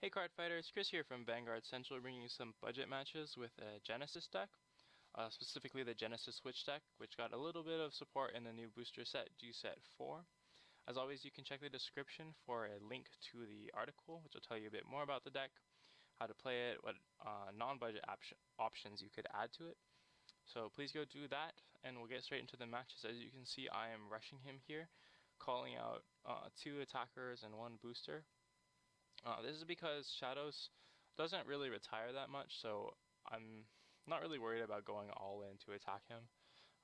Hey card fighters, Chris here from Vanguard Central, bringing you some budget matches with a Genesis deck, specifically the Genesis Switch deck, which got a little bit of support in the new booster set, G-Set 4. As always, you can check the description for a link to the article, which will tell you a bit more about the deck, how to play it, what non-budget options you could add to it. So please go do that, and we'll get straight into the matches. As you can see, I am rushing him here, calling out 2 attackers and 1 booster. This is because Shadows doesn't really retire that much, so I'm not really worried about going all in to attack him.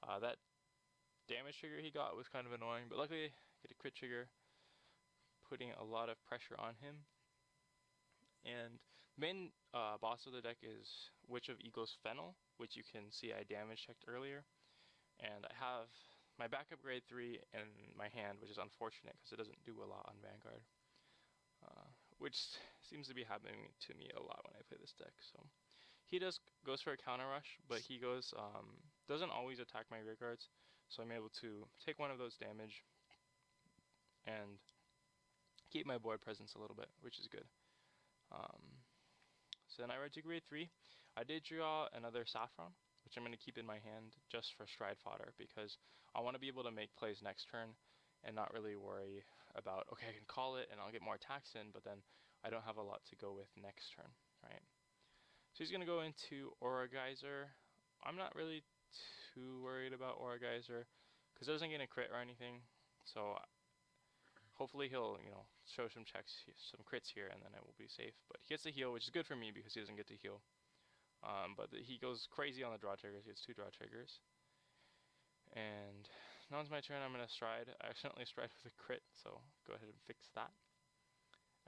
That damage trigger he got was kind of annoying, but luckily I get a crit trigger, putting a lot of pressure on him. And the main boss of the deck is Witch of Eagles Fennel, which you can see I damage checked earlier. And I have my backup grade 3 in my hand, which is unfortunate because it doesn't do a lot on Vanguard. Which seems to be happening to me a lot when I play this deck. So he goes for a counter rush, but he goes doesn't always attack my rear guards, so I'm able to take 1 of those damage and keep my board presence a little bit, which is good. So then I read to grade 3. I did draw another Saffron, which I'm going to keep in my hand just for stride fodder, because I want to be able to make plays next turn and not really worry about, okay, I can call it and I'll get more attacks in, but then I don't have a lot to go with next turn, right? So he's going to go into Aura Geyser. I'm not really too worried about Aura Geyser because it doesn't get a crit or anything, so hopefully he'll, show some checks, some crits here, and then I will be safe. But he gets the heal, which is good for me because he doesn't get to heal. But he goes crazy on the draw triggers. He gets 2 draw triggers. And now it's my turn. I'm going to stride. I accidentally stride with a crit, so go ahead and fix that.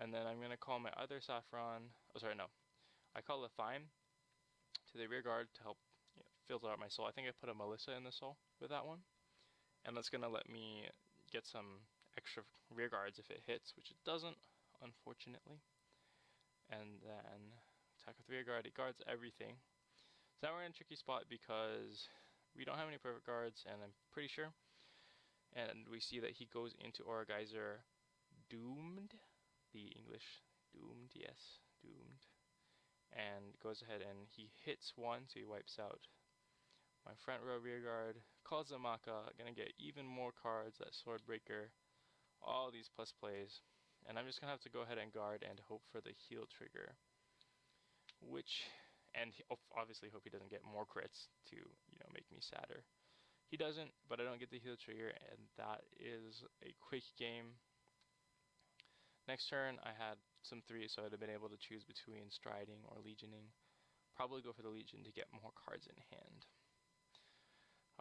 And then I'm going to call my other Saffron. Oh, sorry, no. I call Lethime to the rear guard to help filter out my soul. I think I put a Melissa in the soul with that one. And that's going to let me get some extra rear guards if it hits, which it doesn't, unfortunately. And then attack with rear guard. It guards everything. So now we're in a tricky spot because we don't have any perfect guards, and I'm pretty sure. And we see that he goes into Aura Geyser doomed. The English doomed, yes, doomed. And goes ahead and he hits 1, so he wipes out my front row rear guard. Calls the Maka, gonna get even more cards, that Swordbreaker, all these plus plays. And I'm just gonna have to go ahead and guard and hope for the heal trigger. And obviously hope he doesn't get more crits to, make me sadder. He doesn't, but I don't get the heal trigger, and that is a quick game. Next turn, I had some 3s, so I'd have been able to choose between striding or legioning. Probably go for the legion to get more cards in hand.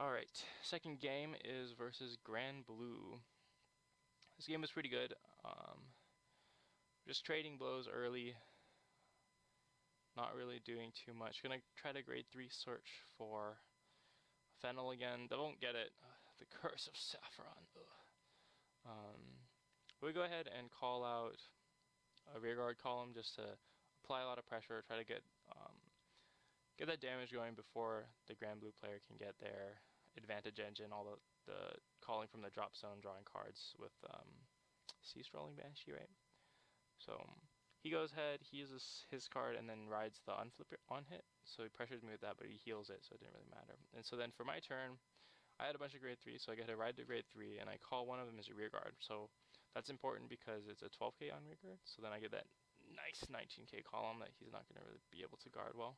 Alright, second game is versus Grand Blue. This game was pretty good. Just trading blows early. Not really doing too much. Gonna try to grade 3 search for Fennel again. They won't get it. The Curse of Saffron. We go ahead and call out a rearguard column just to apply a lot of pressure. Try to get that damage going before the Grand Blue player can get their advantage engine. All the calling from the drop zone, drawing cards with Sea Strolling Banshee, right? So he goes ahead, he uses his card, and then rides the unflipper on hit. So he pressures me with that, but he heals it, so it didn't really matter. And so then for my turn, I had a bunch of grade 3, so I get to ride to grade 3, and I call one of them as a rear guard. So that's important because it's a 12k on rear guard. So then I get that nice 19k column that he's not going to really be able to guard well.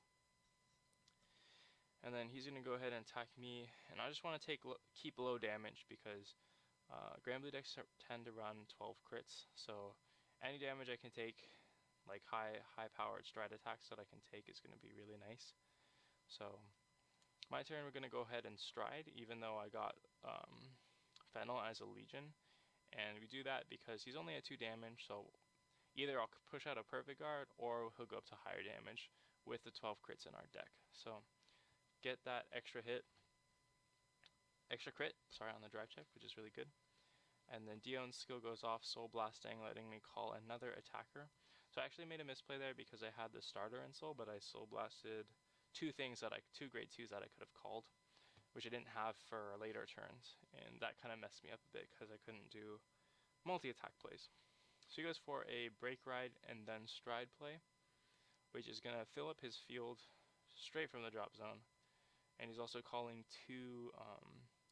And then he's going to go ahead and attack me, and I just want to keep low damage because Grand Blue decks tend to run 12 crits. So any damage I can take, like high powered stride attacks that I can take, is going to be really nice. So my turn, we're going to go ahead and stride, even though I got Fennel as a legion. And we do that because he's only at 2 damage, so either I'll push out a perfect guard or he'll go up to higher damage with the 12 crits in our deck. So get that extra crit, on the drive check, which is really good. And then Dion's skill goes off, Soul Blasting, letting me call another attacker. So I actually made a misplay there because I had the starter in Soul, but I Soul Blasted 2 grade 2s that I could have called, which I didn't have for later turns, and that kind of messed me up a bit because I couldn't do multi-attack plays. So he goes for a break ride and then stride play, which is going to fill up his field straight from the drop zone. And he's also calling two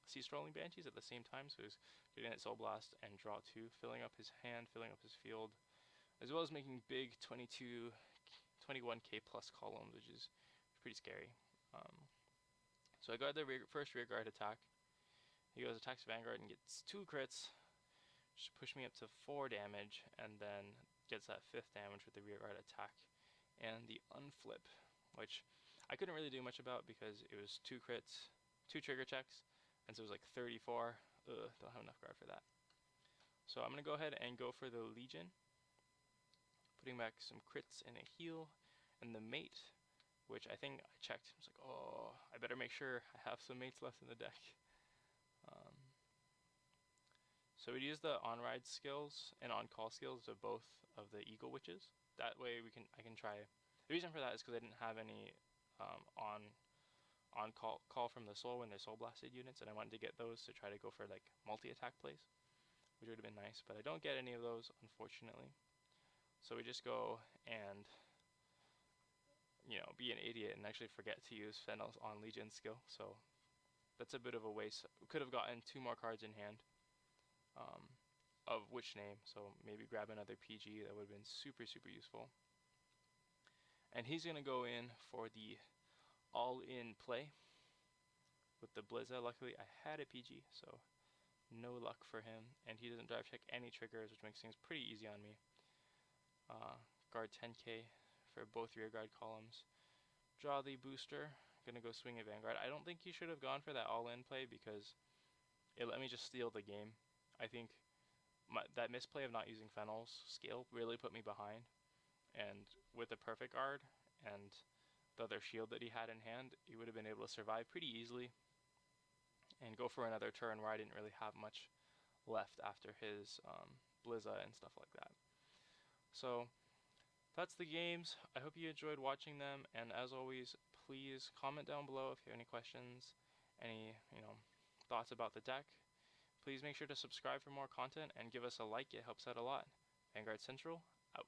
Sea Strolling Banshees at the same time, so he's getting that Soul Blast and draw 2, filling up his hand, filling up his field, as well as making big 21k plus columns, which is pretty scary. So I guard the first rear guard attack. He goes attacks Vanguard and gets 2 crits, just push me up to 4 damage, and then gets that 5th damage with the rear guard attack and the unflip, which I couldn't really do much about because it was 2 crits, 2 trigger checks, and so it was like 34. Don't have enough guard for that. So I'm going to go ahead and go for the Legion, putting back some crits and a heal, and the mate, which I think I checked. I was like, oh, I better make sure I have some mates left in the deck. So we use the on-ride skills and on-call skills of both of the Eagle Witches. That way I can try. The reason for that is because I didn't have any on call from the soul when they're soul blasted units, and I wanted to get those to try to go for like multi-attack plays, which would have been nice, but I don't get any of those, unfortunately. So we just go and, you know, be an idiot and actually forget to use Fennel's on Legion skill, so that's a bit of a waste. We could have gotten 2 more cards in hand, of which name, so maybe grab another PG. That would have been super useful. And he's going to go in for the all-in play with the Blizza. Luckily I had a PG, so no luck for him, and he doesn't drive check any triggers, which makes things pretty easy on me. Guard 10k for both rear guard columns. Draw the booster. Gonna go swing a Vanguard. I don't think he should have gone for that all-in play because it let me just steal the game. I think that misplay of not using Fennel's skill really put me behind, and with the perfect guard and the other shield that he had in hand, he would have been able to survive pretty easily and go for another turn where I didn't really have much left after his Blizza and stuff like that. So that's the games. I hope you enjoyed watching them, and as always, please comment down below if you have any questions, any thoughts about the deck. Please make sure to subscribe for more content and give us a like. It helps out a lot. Vanguard Central out.